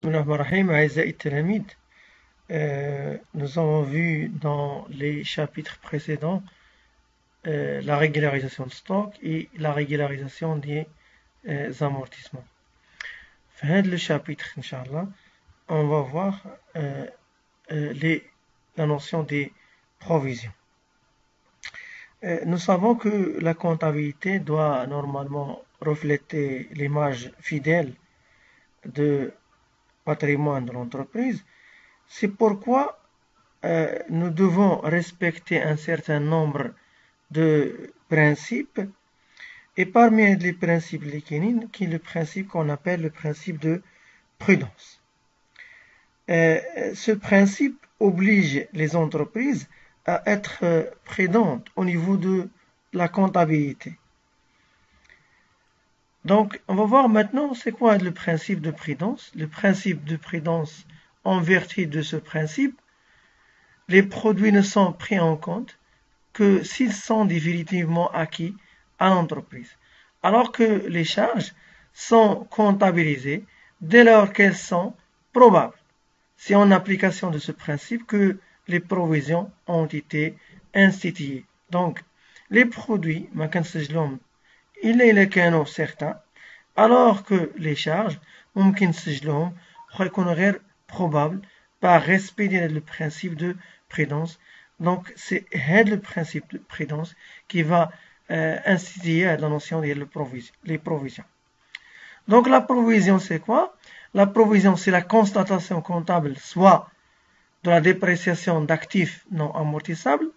Bismillahirrahmanirrahim, أعزائي التلاميذ. Nous avons vu dans les chapitres précédents la régularisation de stock et la régularisation des amortissements. Dans le chapitre, Inch'Allah, on va voir la notion des provisions. Nous savons que la comptabilité doit normalement refléter l'image fidèle de patrimoine de l'entreprise. C'est pourquoi nous devons respecter un certain nombre de principes, et parmi les principes liquinines, qui est le principe qu'on appelle le principe de prudence. Ce principe oblige les entreprises à être prudentes au niveau de la comptabilité. Donc, on va voir maintenant c'est quoi le principe de prudence. Le principe de prudence, en vertu de ce principe, les produits ne sont pris en compte que s'ils sont définitivement acquis à l'entreprise, alors que les charges sont comptabilisées dès lors qu'elles sont probables. C'est en application de ce principe que les provisions ont été instituées. Donc, les produits, il est les canaux certains, alors que les charges, probable par respect du principe de prudence. Donc, c'est le principe de prudence qui va instituer la notion de les provisions. Donc, la provision, c'est quoi? La provision, c'est la constatation comptable, soit de la dépréciation d'actifs non amortissables,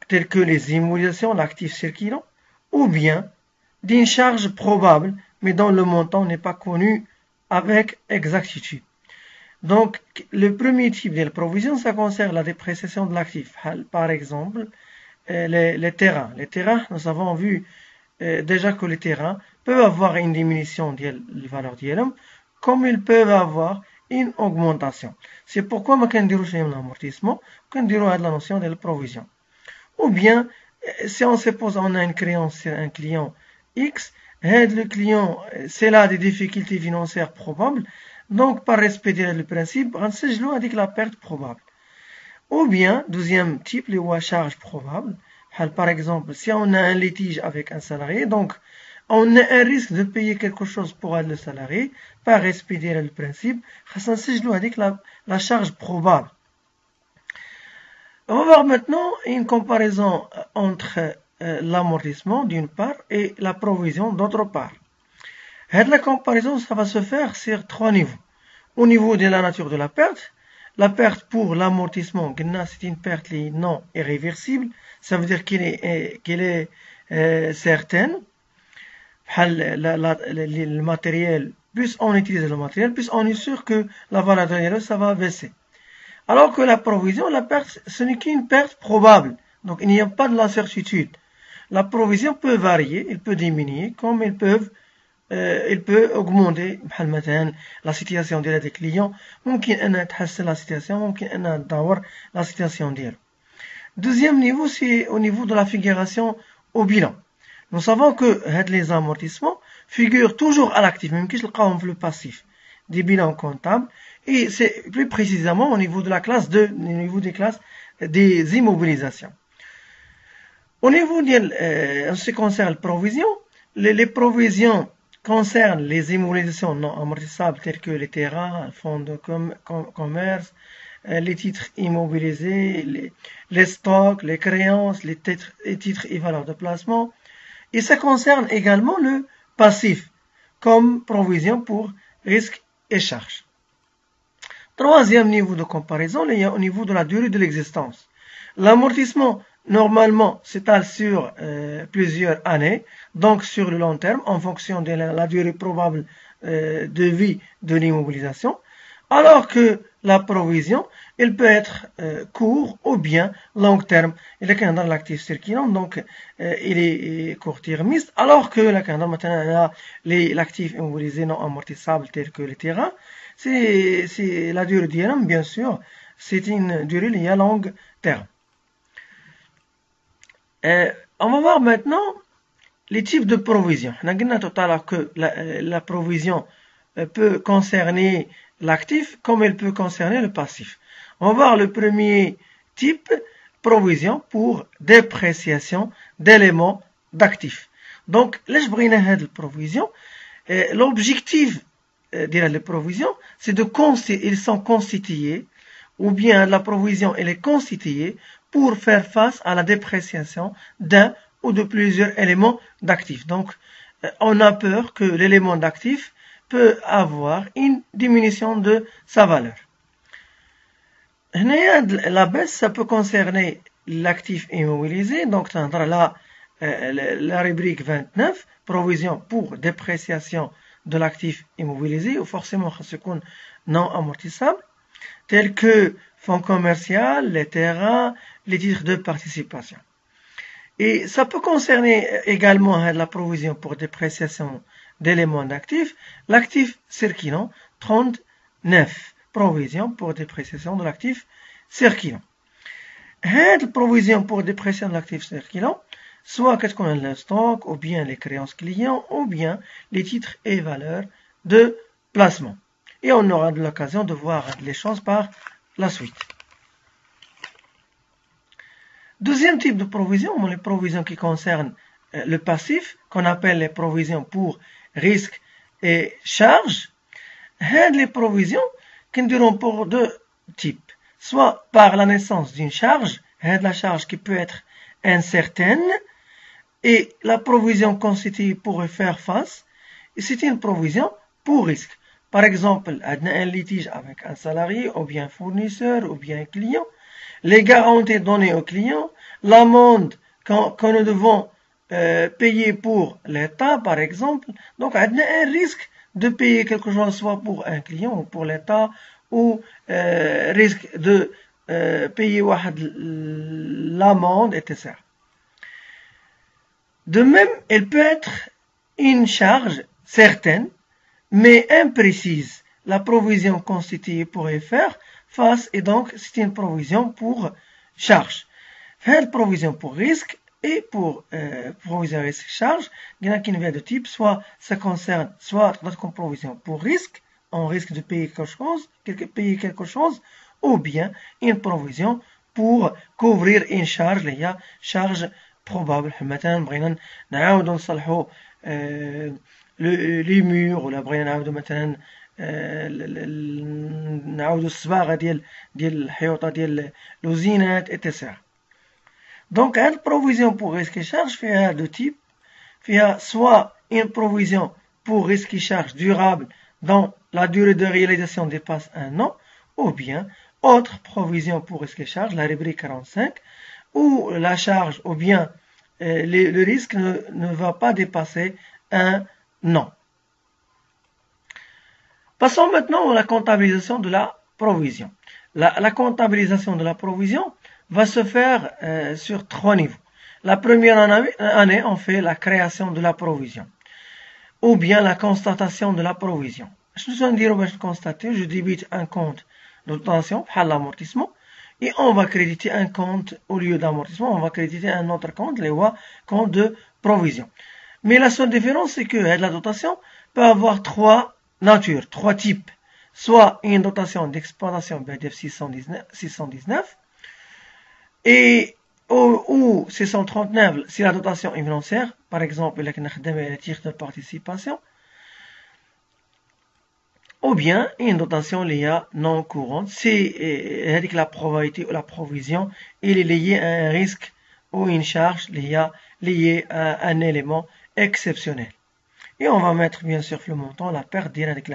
tels que les immobilisations, l'actif circulant, ou bien d'une charge probable, mais dont le montant n'est pas connu avec exactitude. Donc, le premier type de provision, ça concerne la dépréciation de l'actif. Par exemple, les terrains. Les terrains, nous avons vu déjà que les terrains peuvent avoir une diminution de la valeur d'ILM, comme ils peuvent avoir une augmentation. C'est pourquoi on peut dire un amortissement, on peut dire la notion de la provision. Ou bien, si on suppose on a une créance sur un client X, le client, c'est là des difficultés financières probables, donc par respect du principe, on se avec la perte probable. Ou bien, deuxième type, les charges probables. Par exemple, si on a un litige avec un salarié, donc on a un risque de payer quelque chose pour le salarié, par respect du principe, on se avec la charge probable. On va voir maintenant une comparaison entre l'amortissement d'une part et la provision d'autre part. La comparaison, ça va se faire sur trois niveaux. Au niveau de la nature de la perte pour l'amortissement, c'est une perte non irréversible, ça veut dire qu'elle est certaine. Le matériel, plus on utilise le matériel, plus on est sûr que la valeur de ça va baisser. Alors que la provision, la perte, ce n'est qu'une perte probable. Donc, il n'y a pas de la certitude. La provision peut varier, elle peut diminuer, comme elle peut augmenter la situation des clients. ممكن أن تحسن la situation, ممكن أن تدور la situation ديالو. Deuxième niveau, c'est au niveau de la figuration au bilan. Nous savons que les amortissements figurent toujours à l'actif, même qu'ils sont le passif des bilans comptables. Et c'est plus précisément au niveau de la classe 2, au niveau des classes des immobilisations. Au niveau en ce qui concerne les provisions, les provisions concernent les immobilisations non amortissables telles que les terrains, les fonds de commerce, les titres immobilisés, les stocks, les créances, les titres et valeurs de placement. Et ça concerne également le passif, comme provision pour risques et charges. Troisième niveau de comparaison, il y a au niveau de la durée de l'existence. L'amortissement, normalement, s'étale sur plusieurs années, donc sur le long terme, en fonction de la durée probable de vie de l'immobilisation, alors que la provision, elle peut être court ou bien long terme. Il est dans l'actif circulant, donc il est court-termiste, alors que l'actif immobilisé non amortissable tel que le terrain, c'est la durée d'IRM, bien sûr, c'est une durée liée à long terme. On va voir maintenant les types de provisions. On a dit tout à l'heure que la provision peut concerner l'actif comme elle peut concerner le passif. On va voir le premier type, provision pour dépréciation d'éléments d'actifs. Donc, là, je brille la provision. L'objectif de la provision, c'est ils sont constitués, ou bien la provision, elle est constituée pour faire face à la dépréciation d'un ou de plusieurs éléments d'actifs. Donc, on a peur que l'élément d'actif peut avoir une diminution de sa valeur. La baisse, ça peut concerner l'actif immobilisé. Donc, on a là la rubrique 29, provision pour dépréciation de l'actif immobilisé, ou forcément non amortissable, tels que fonds commerciaux, les terrains, les titres de participation. Et ça peut concerner également la provision pour dépréciation d'éléments d'actifs, l'actif circulant 39, provision pour dépréciation de l'actif circulant. Cette provision pour dépréciation de l'actif circulant, soit qu'est-ce qu'on a le stock, ou bien les créances clients, ou bien les titres et valeurs de placement. Et on aura de l'occasion de voir les choses par la suite. Deuxième type de provision, les provisions qui concernent le passif, qu'on appelle les provisions pour risques et charges. Les provisions qui diront pour deux types. Soit par la naissance d'une charge, la charge qui peut être incertaine, et la provision constituée pour y faire face, c'est une provision pour risque. Par exemple, un litige avec un salarié, ou bien un fournisseur, ou bien un client, les garanties données au client, l'amende que nous devons payer pour l'État, par exemple. Donc, on a un risque de payer quelque chose, soit pour un client ou pour l'État, ou risque de payer l'amende, etc. De même, elle peut être une charge certaine, mais imprécise. La provision constituée pour y faire face, et donc c'est une provision pour charge. Faire provision pour risque et pour provision risque charge, il y en a qui viennent de type, soit ça concerne soit notre provision pour risque, on risque de payer quelque chose, ou bien une provision pour couvrir une charge, il y a charge probable. مثلا بغينا نعاودو نصلحو لي مور ولا بغينا نعاودو مثلا نعاودو الصباغه ديال الحيوطه ديال لوزينات etc. Donc une provision pour risque et charge فيها deux types. فيها soit une provision pour risque et charge durable dont la durée de réalisation dépasse un an, ou bien autre provision pour risque et charge, la rubrique 45, où la charge ou bien le risque ne va pas dépasser un an. Passons maintenant à la comptabilisation de la provision. La comptabilisation de la provision va se faire sur trois niveaux. La première année, on fait la création de la provision, ou bien la constatation de la provision. Je débite un compte de dotation, l'amortissement, et on va créditer un compte au lieu d'amortissement, on va créditer un autre compte, les compte de provision. Mais la seule différence, c'est que la dotation peut avoir trois natures, trois types. Soit une dotation d'exploitation BDF 619, et ou 639 si la dotation est financière, par exemple, les titres de participation, ou bien une dotation liée non courante, c'est la probabilité ou la provision, il est lié à un risque ou une charge liée à un élément exceptionnel. Et on va mettre bien sûr le montant, la perte directe.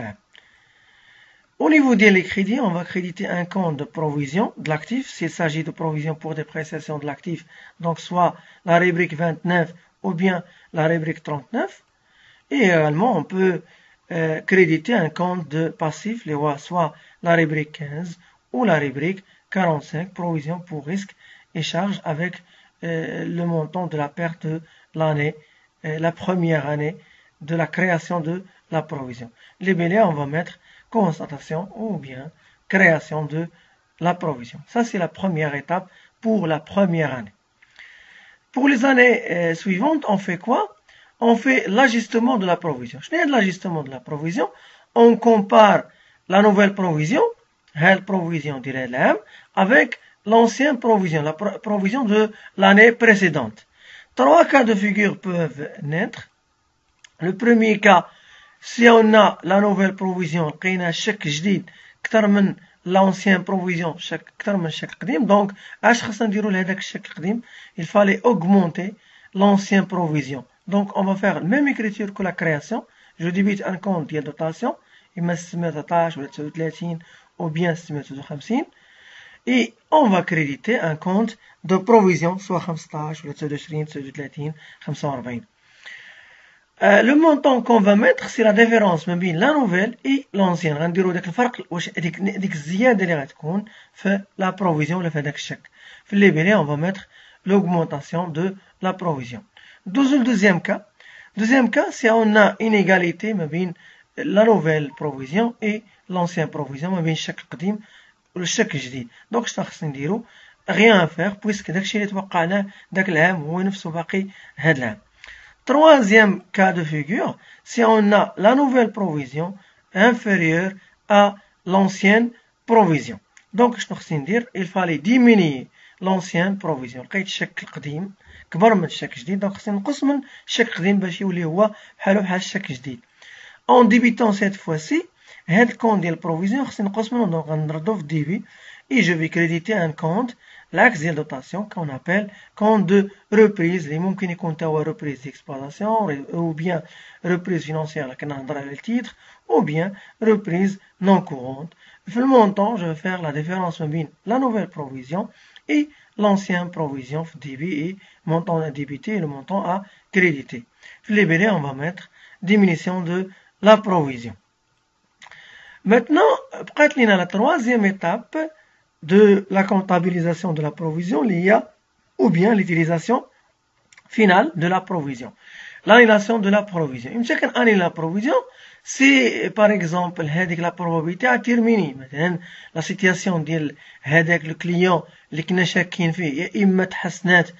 Au niveau des crédits, on va créditer un compte de provision de l'actif, s'il s'agit de provision pour dépréciation de l'actif, donc soit la rubrique 29 ou bien la rubrique 39. Et également, on peut créditer un compte de passif, soit la rubrique 15 ou la rubrique 45, provision pour risque et charge avec le montant de la perte de l'année, la première année de la création de la provision. Les billets, on va mettre constatation ou bien création de la provision. Ça, c'est la première étape pour la première année. Pour les années suivantes, on fait quoi? On fait l'ajustement de la provision. Je viens de l'ajustement de la provision. on compare la nouvelle provision, la provision avec l'ancienne provision, la provision de l'année précédente. Trois cas de figure peuvent naître. Le premier cas, si on a la nouvelle provision, qui a chaque جديد كتر من l'ancienne provision, كتر من chaque قديم. Donc, اش خصنا نديرو لهداك الشكل القديم, il fallait augmenter l'ancienne provision. Donc, on va faire la même écriture que la création. Je débite un compte ديال dotation, إما 613 ولا 39 ou bien 650. Et on va créditer un compte de provision, soit 15 ولا 29 39 45. Le montant qu'on va mettre, c'est la différence entre la nouvelle et l'ancienne. غنديرو داك الفرق واش ديك الزياده اللي غتكون في la provision ولا في هذاك الشك. في اللي بيلي on va mettre l'augmentation de la provision. Le deuxième cas, c'est on a une égalité ما la nouvelle provision et l'ancienne provision ما بين الشك القديم والشك الجديد. دونك شنو خصنا نديرو؟ rien à faire puisque داكشي اللي توقعناه داك العام هو نفسه باقي هاد العام. Troisième cas de figure, si on a la nouvelle provision inférieure à l'ancienne provision. Donc, il fallait diminuer l'ancienne provision. لقيت الشك القديم كبر من الشك الجديد، دونك خصني نقص من الشك القديم باش يولي هو بحالو بحال الشك الجديد. En débitant cette fois-ci, هاد الكونت ديال البروفيزيون خصني نقص منو، دونك غنردو في ديبي et je vais créditer un compte l'axe de dotation qu'on appelle compte de reprise اللي ممكن يكون توا reprise d'exploitation ou bien reprise financière اللي كنا نهضر على التيتر ou bien reprise non courante. في le montant, je vais faire la différence entre la nouvelle provision et l'ancienne provision في débit et montant à débiter et le montant à créditer. في les bélés, on va mettre diminution de la provision. Maintenant, بقات لنا la troisième étape de la comptabilisation de la provision, l'IA, ou bien l'utilisation finale de la provision. L'annulation de la provision. Une fois qu'on annule la provision, si par exemple la probabilité a terminé, مثلا la situation ديال هذاك le client اللي كنا شاكين فيه يا إما تحسنات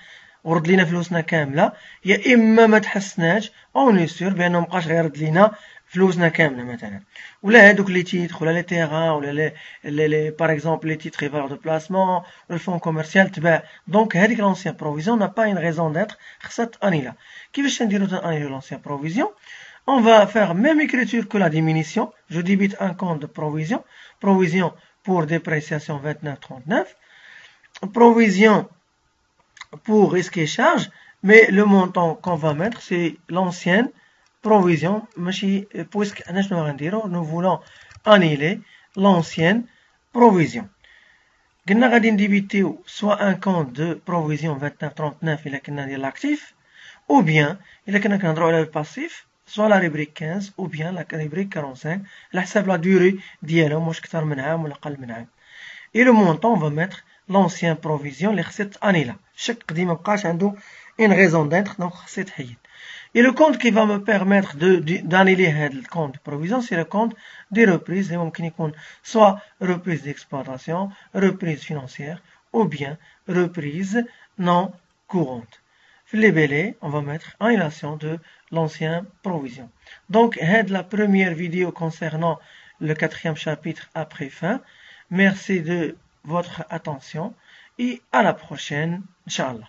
ورد لنا فلوسنا كاملة يا إما ما تحسناش اون لي سور بأنه مبقاش غيرد لنا فلوسنا كاملة مثلا، ولا هادوك لي تيتر ولا لي تيغان ولا لي باغ اكزومبل لي تيتر فالور دو بلاسمون ولا الفون كوميرسيال تباع. دونك هاديك لونسيان بروفيزيون نا با اون ريزون داتر، خصها تانيلا. كيفاش نديرو تانيلو لونسيان بروفيزيون؟ On va faire même écriture que la diminution. Je débite un compte de provision. Provision pour dépréciation 29,39. Provision pour risque et charge. Mais le montant qu'on va mettre, c'est l'ancienne provision. Puisque nous voulons annuler l'ancienne provision. Nous allons débiter soit un compte de provision 29,39 il est l'actif, ou bien il est le passif, soit la rubrique 15 ou bien la rubrique 45, la durée ديالها مش كتر من عام ولا أقل من عام. Et le montant, on va mettre l'ancienne provision اللي خصها تانيلا. شك قديم مبقاش عنده une raison d'être, donc خصها تحيد. Et le compte qui va me permettre d'annuler le compte de provision, c'est le compte des reprises. Et ممكن يكون soit reprise d'exploitation, reprise financière, ou bien reprise non courante. Les bélés, on va mettre annulation de l'ancienne provision. Donc, c'est la première vidéo concernant le 4e chapitre après fin. Merci de votre attention et à la prochaine, Inch'Allah.